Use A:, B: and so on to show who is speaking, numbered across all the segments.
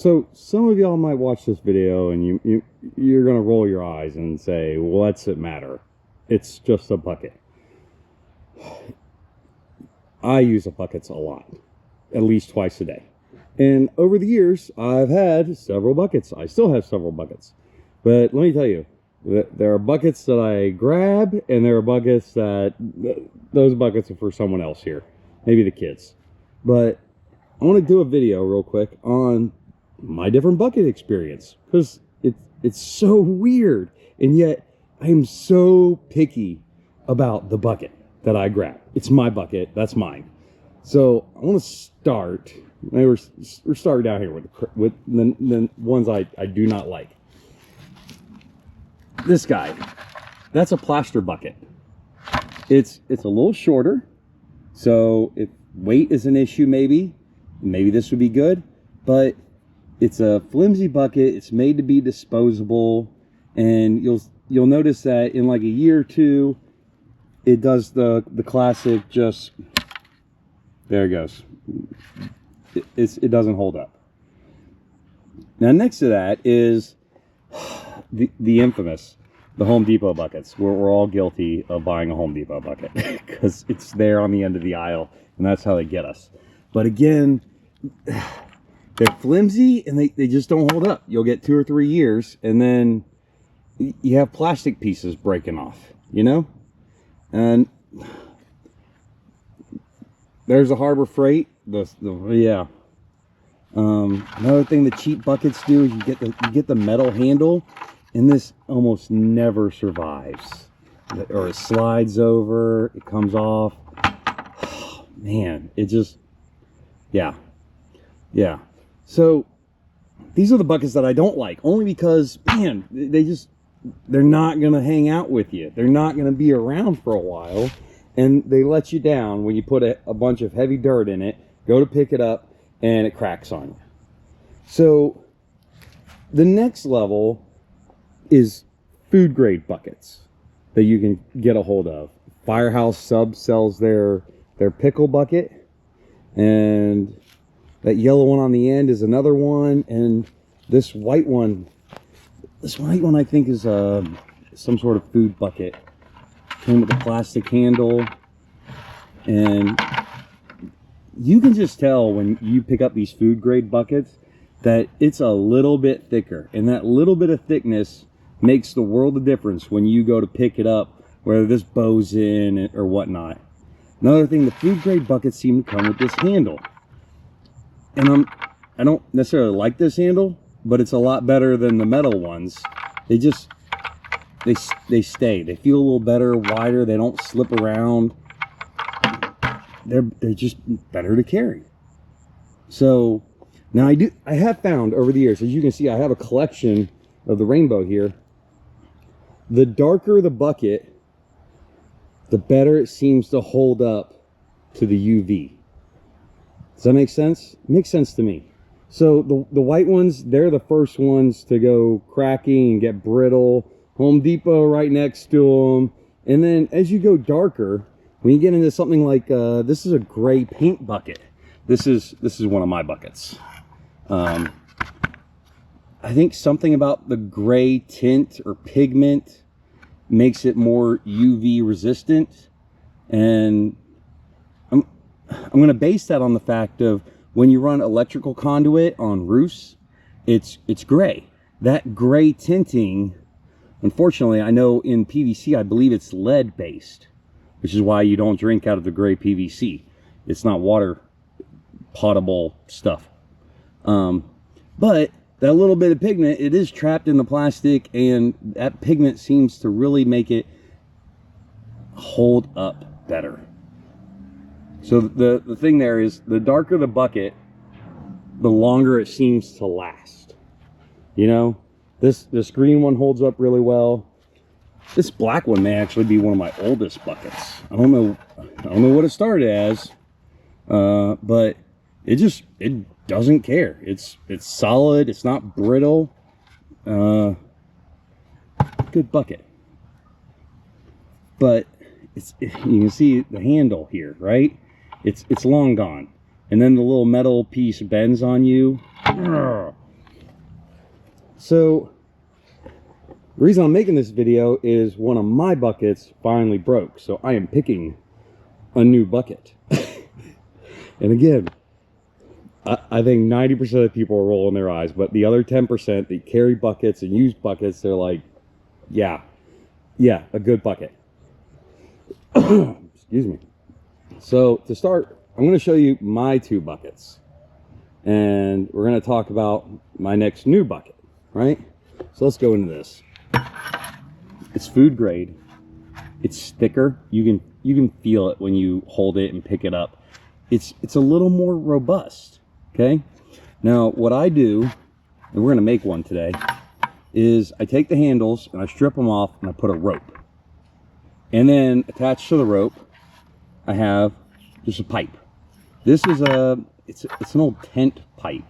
A: So some of y'all might watch this video and you're gonna roll your eyes and say, what's it matter? It's just a bucket. I use the buckets a lot, at least twice a day. And over the years, I've had several buckets. I still have several buckets. But let me tell you, there are buckets that I grab, and there are buckets that, those buckets are for someone else here. Maybe the kids. But I want to do a video real quick on my different bucket experience. Because it's so weird. And yet, I am so picky about the bucket that I grab. It's my bucket. That's mine. So I want to start. We're starting down here with the ones I do not like. This guy, that's a plaster bucket. It's a little shorter, so if weight is an issue, maybe this would be good. But it's a flimsy bucket. It's made to be disposable, and you'll notice that in like a year or two, it does the classic just there it goes. It doesn't hold up. Now next to that is the infamous, the Home Depot buckets. We're all guilty of buying a Home Depot bucket because it's there on the end of the aisle, and that's how they get us. But again, they're flimsy and they just don't hold up. You'll get 2 or 3 years, and then you have plastic pieces breaking off, you know? And there's a Harbor Freight. Yeah. Another thing the cheap buckets do is you get the metal handle, and this almost never survives. Or it slides over, it comes off. Oh, man, it just, yeah. So these are the buckets that I don't like, only because, man, they're not gonna hang out with you. They're not gonna be around for a while, and they let you down when you put a bunch of heavy dirt in it, go to pick it up, and it cracks on you. So the next level is food grade buckets that you can get a hold of. Firehouse Sub sells their pickle bucket, and that yellow one on the end is another one, and this white one I think is some sort of food bucket. Came with a plastic handle, and you can just tell when you pick up these food grade buckets that it's a little bit thicker, and that little bit of thickness makes the world of difference when you go to pick it up, whether this bows in or whatnot. Another thing, the food grade buckets seem to come with this handle, and I don't necessarily like this handle, but it's a lot better than the metal ones. They stay. They feel a little better, wider. They don't slip around. They're just better to carry. So now I have found over the years, as you can see, I have a collection of the rainbow here. The darker the bucket, the better it seems to hold up to the UV. Does that make sense? It makes sense to me. So the white ones, they're the first ones to go cracking and get brittle. Home Depot right next to them. And then as you go darker, when you get into something like this is a gray paint bucket. This is one of my buckets. I think something about the gray tint or pigment makes it more UV resistant, and I'm going to base that on the fact of when you run electrical conduit on roofs, it's gray. That gray tinting, unfortunately, I know in PVC, I believe it's lead based, which is why you don't drink out of the gray PVC. It's not water potable stuff. But that little bit of pigment, it is trapped in the plastic, and that pigment seems to really make it hold up better. So the thing there is, the darker the bucket, the longer it seems to last. You know, this green one holds up really well. This black one may actually be one of my oldest buckets. I don't know what it started as, but it doesn't care. It's solid. It's not brittle. Good bucket. But you can see the handle here, right? It's long gone, and then the little metal piece bends on you. So the reason I'm making this video is one of my buckets finally broke. So I am picking a new bucket. And again, I think 90% of people are rolling their eyes, but the other 10% that carry buckets and use buckets, they're like, yeah, a good bucket. Excuse me. So to start, I'm going to show you my two buckets. And we're going to talk about my next new bucket, right? So let's go into this. It's food grade. It's thicker. You can feel it when you hold it and pick it up. It's a little more robust, okay? Now, what I do, and we're going to make one today, is I take the handles and I strip them off and I put a rope. And then attached to the rope, I have just a pipe. This is it's an old tent pipe.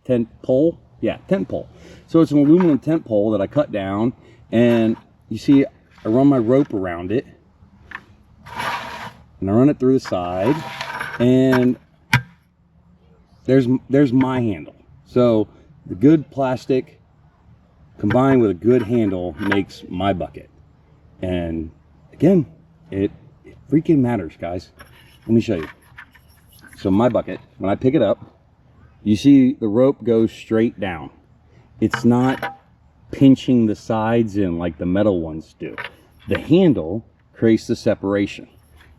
A: Tent pole? Yeah, tent pole. So it's an aluminum tent pole that I cut down, and you see I run my rope around it, and I run it through the side, and there's my handle. So the good plastic combined with a good handle makes my bucket. And again, it freaking matters, guys. Let me show you. So my bucket, when I pick it up, you see the rope goes straight down. It's not pinching the sides in like the metal ones do. The handle creates the separation.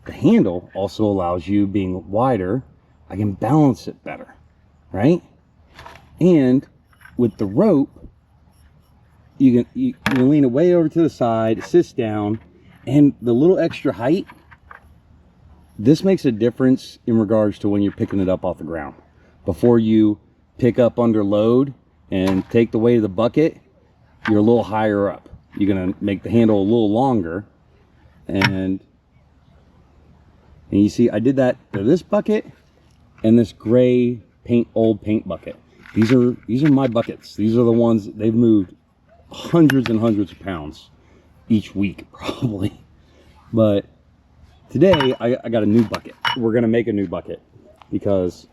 A: The handle also allows you, being wider, I can balance it better, right? And with the rope, you can lean it way over to the side, it sits down, and the little extra height, this makes a difference in regards to when you're picking it up off the ground. Before you pick up under load and take the weight of the bucket, you're a little higher up. You're gonna make the handle a little longer, and you see I did that to this bucket and this gray old paint bucket. These are my buckets. These are the ones they've moved hundreds and hundreds of pounds each week probably. But today I got a new bucket. We're gonna make a new bucket because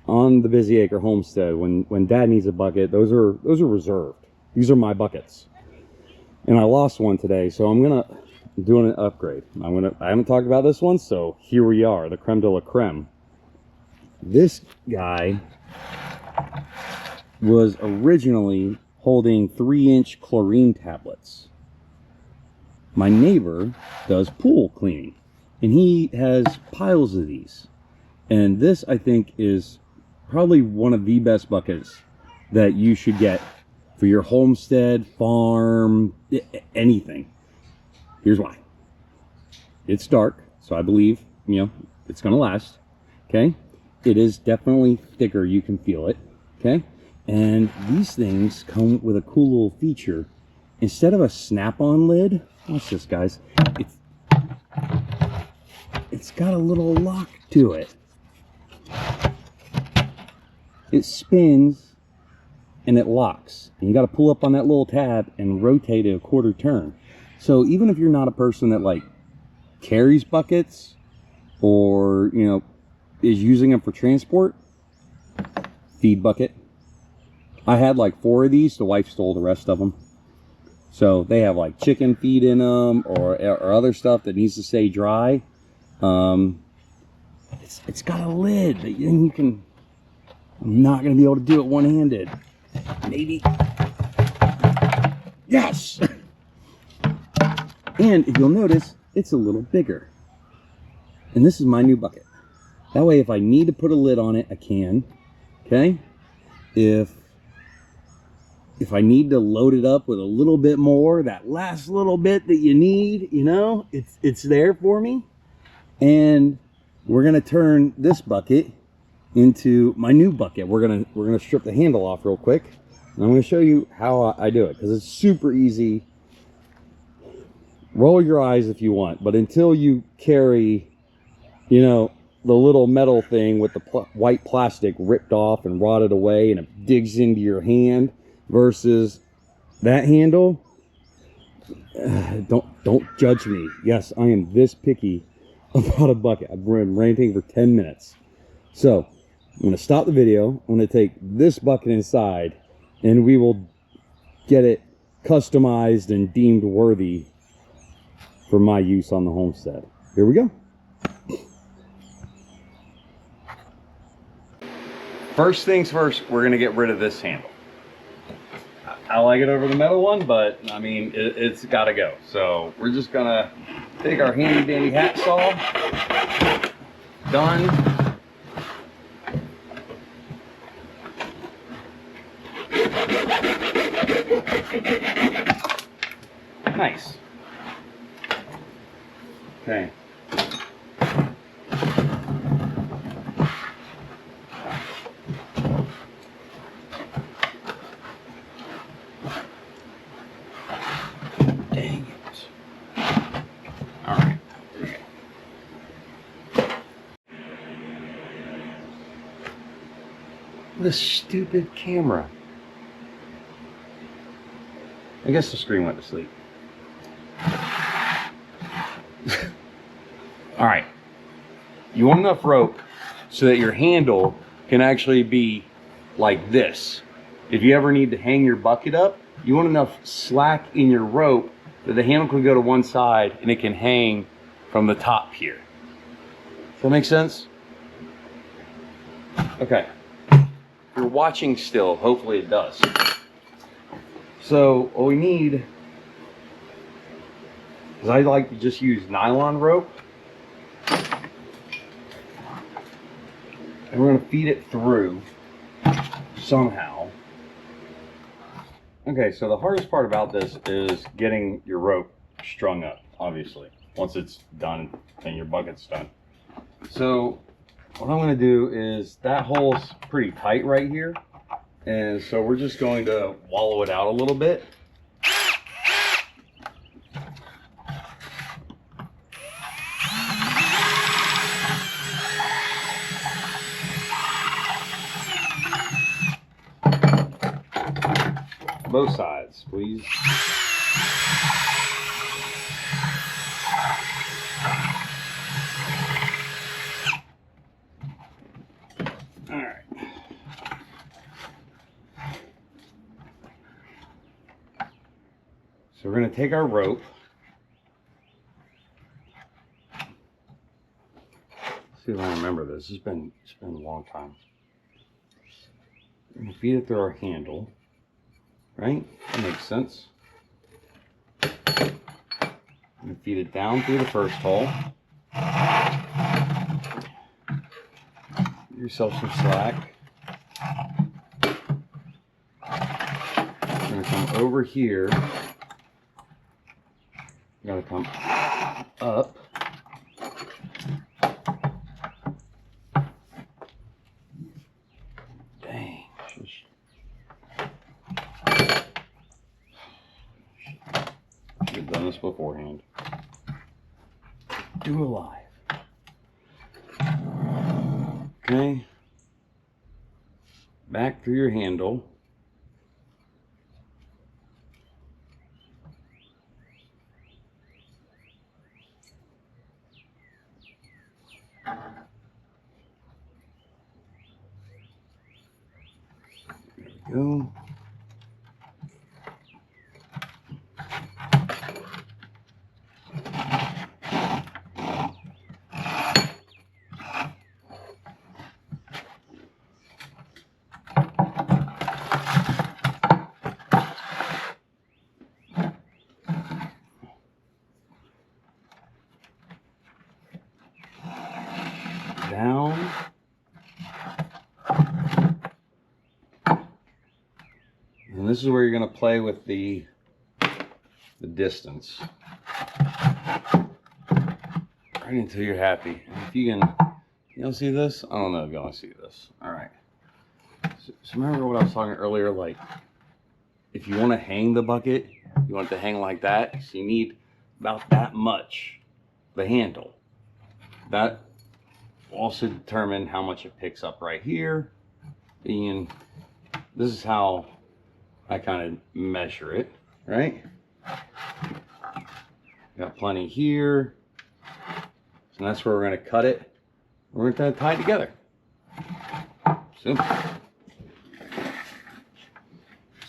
A: on the Busy Acre homestead, when Dad needs a bucket, those are reserved. These are my buckets, and I lost one today, so I'm doing an upgrade. I haven't talked about this one, so here we are, the creme de la creme. This guy was originally holding 3-inch chlorine tablets. My neighbor does pool cleaning, and he has piles of these. And this, I think, is probably one of the best buckets that you should get for your homestead, farm, anything. Here's why. It's dark, so I believe, it's gonna last, okay? It is definitely thicker, you can feel it, okay? And these things come with a cool little feature. Instead of a snap-on lid, watch this, guys. It's got a little lock to it. It spins and it locks. And you got to pull up on that little tab and rotate it a quarter turn. So even if you're not a person that like carries buckets or, is using them for transport, feed bucket. I had like 4 of these. The wife stole the rest of them. So they have like chicken feed in them or other stuff that needs to stay dry. It's got a lid that you can. I'm not going to be able to do it one-handed. Maybe. Yes! And if you'll notice, it's a little bigger. And this is my new bucket. That way, if I need to put a lid on it, I can. Okay? If I need to load it up with a little bit more, that last little bit that you need, it's there for me. And we're gonna turn this bucket into my new bucket. We're gonna strip the handle off real quick, and I'm gonna show you how I do it because it's super easy. Roll your eyes if you want, but until you carry, the little metal thing with the white plastic ripped off and rotted away, and it digs into your hand, versus that handle. Don't judge me. Yes, I am this picky about a bucket. I've been ranting for 10 minutes. So I'm going to stop the video. I'm going to take this bucket inside and we will get it customized and deemed worthy for my use on the homestead. Here we go. First things first, we're gonna get rid of this handle. I like it over the metal one, but I mean, it's gotta go. So we're just gonna take our handy dandy hacksaw. Done. Nice. Okay. Dang it. All right. This stupid camera. I guess the screen went to sleep. All right. You want enough rope so that your handle can actually be like this. If you ever need to hang your bucket up, you want enough slack in your rope that the handle can go to one side and it can hang from the top here. Does that make sense? Okay. If you're watching still, hopefully it does. So what we need is, I like to just use nylon rope. And we're gonna feed it through somehow. Okay, so the hardest part about this is getting your rope strung up, obviously, once it's done and your bucket's done. So what I'm gonna do is, that hole's pretty tight right here. And so we're just going to wallow it out a little bit. Both sides, please. All right. So we're going to take our rope. See if I remember this. It's been a long time. We're going to feed it through our handle. Right? That makes sense. I'm going to feed it down through the first hole. Give yourself some slack. We're going to come over here. We're going to come up. Dang. Should have done this beforehand. Do alive. Okay. Back through your handle. There we go. Down. And this is where you're going to play with the distance. Right until you're happy. And if you can, see this? I don't know if y'all see this. All right. So remember what I was talking earlier, like if you want to hang the bucket, you want it to hang like that. So you need about that much, the handle. That will also determine how much it picks up right here. And this is how I kind of measure it, right? Got plenty here. And that's where we're going to cut it. We're going to tie it together. Simple.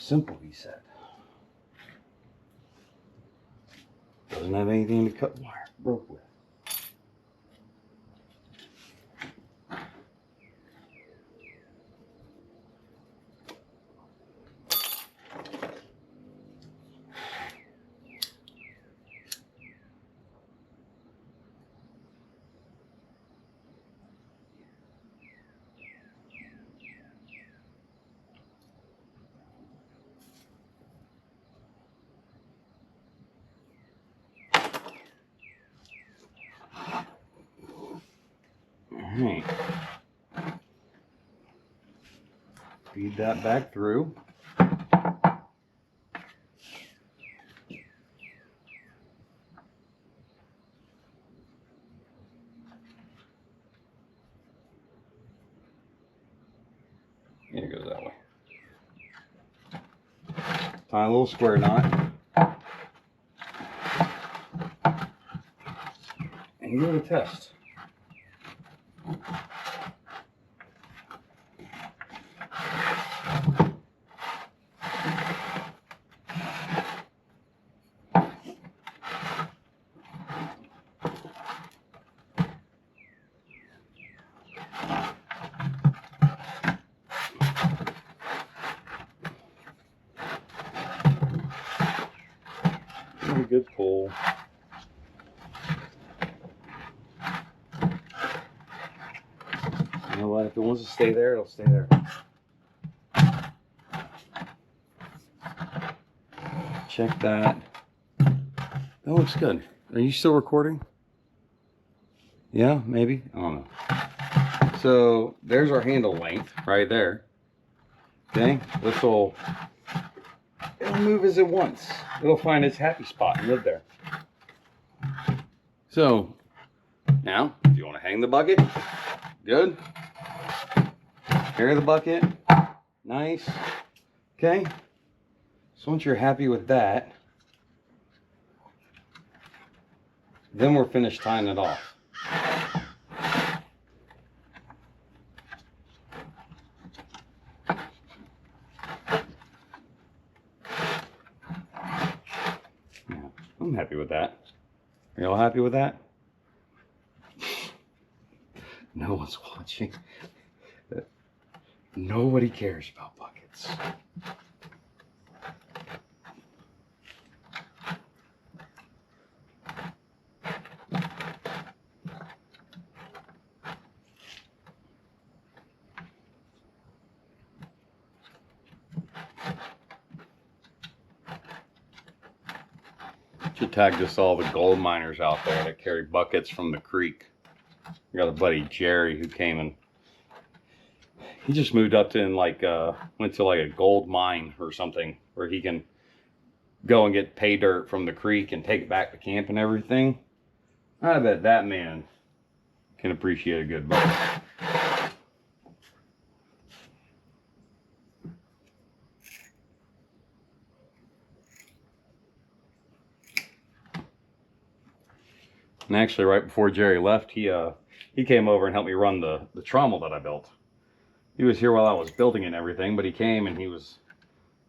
A: Simple, he said. Doesn't have anything to cut wire rope with. Alright. Feed that back through. And it goes that way. Tie a little square knot. And give it a test. A good pull. You know what? If it wants to stay there, it'll stay there. Check that. That looks good. Are you still recording? Yeah, maybe. I don't know. So there's our handle length right there. Okay, this will. It'll move as it wants. It'll find its happy spot and live there. So, now, if you want to hang the bucket, good. Carry the bucket, nice. Okay. So once you're happy with that, then we're finished tying it off. I'm happy with that. Are you all happy with that? No one's watching. Nobody cares about buckets. Should tag just all the gold miners out there that carry buckets from the creek. I got a buddy Jerry who came and he just moved up to and went to like a gold mine or something where he can go and get pay dirt from the creek and take it back to camp and everything. I bet that man can appreciate a good bucket. And actually, right before Jerry left, he came over and helped me run the trommel that I built. He was here while I was building it and everything, but he came and he was,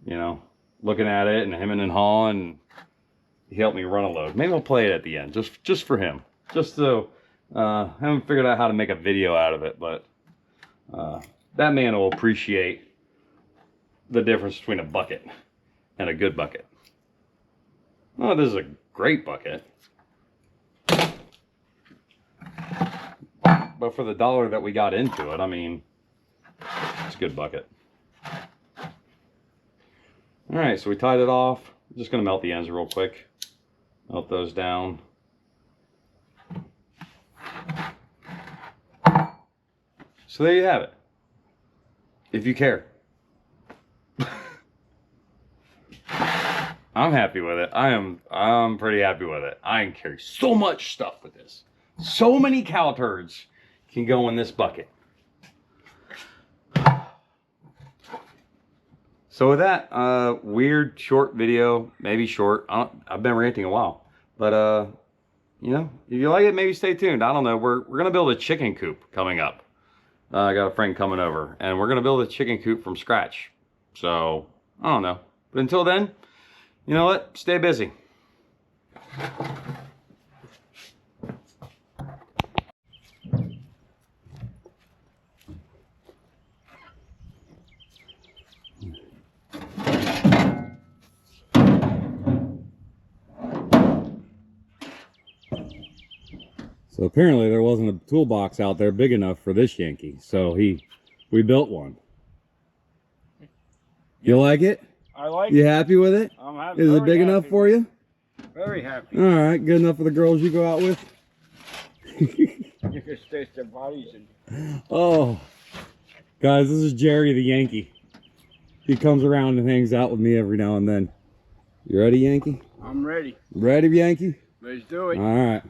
A: you know, looking at it and hemming and hawing. And he helped me run a load. Maybe I'll play it at the end, just for him. Just so, I haven't figured out how to make a video out of it, but that man will appreciate the difference between a bucket and a good bucket. Oh, this is a great bucket. But for the dollar that we got into it, I mean, it's a good bucket. All right, so we tied it off. I'm just gonna melt the ends real quick. Melt those down. So there you have it. If you care. I'm happy with it. I'm pretty happy with it. I can carry so much stuff with this. So many cow turds can go in this bucket. So with that, weird short video, maybe short. I've been ranting a while, but you know, if you like it, maybe stay tuned. I don't know. We're gonna build a chicken coop coming up. I got a friend coming over, and we're gonna build a chicken coop from scratch. So I don't know. But until then, you know what? Stay busy. So apparently there wasn't a toolbox out there big enough for this Yankee, so we built one. You like it?
B: I like
A: You
B: it.
A: happy with it?
B: I'm happy.
A: Is it big enough for you?
B: Very happy.
A: All right, good enough for the girls you go out with?
B: You can stitch their bodies in.
A: Oh, guys, this is Jerry the Yankee. He comes around and hangs out with me every now and then. You ready, Yankee?
B: I'm ready.
A: Ready, Yankee?
B: Let's do it.
A: All right.